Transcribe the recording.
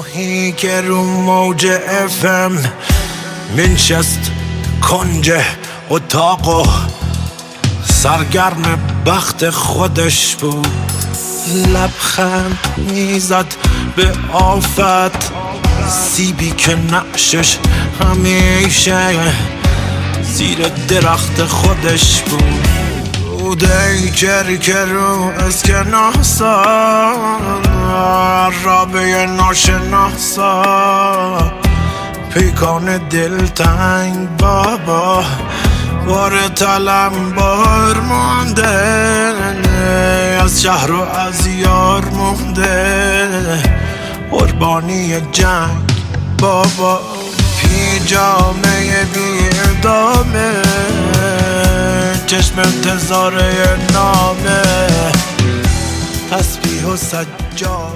ماهی که رو موج افم منشست کنج اتاق و سرگرم بخت خودش بود. لبخند میزد به آفت، سیبی که نقشش همیشه زیر درخت خودش بود. ای که رو اسکناسا رابه ناشناسا پیکان دلتنگ بابا بار تلم بار مونده، از شهر و از یار مونده، قربانی جنگ بابا پیجامه بی ادامه، چشم انتظار نامه، تسبیح و سجاد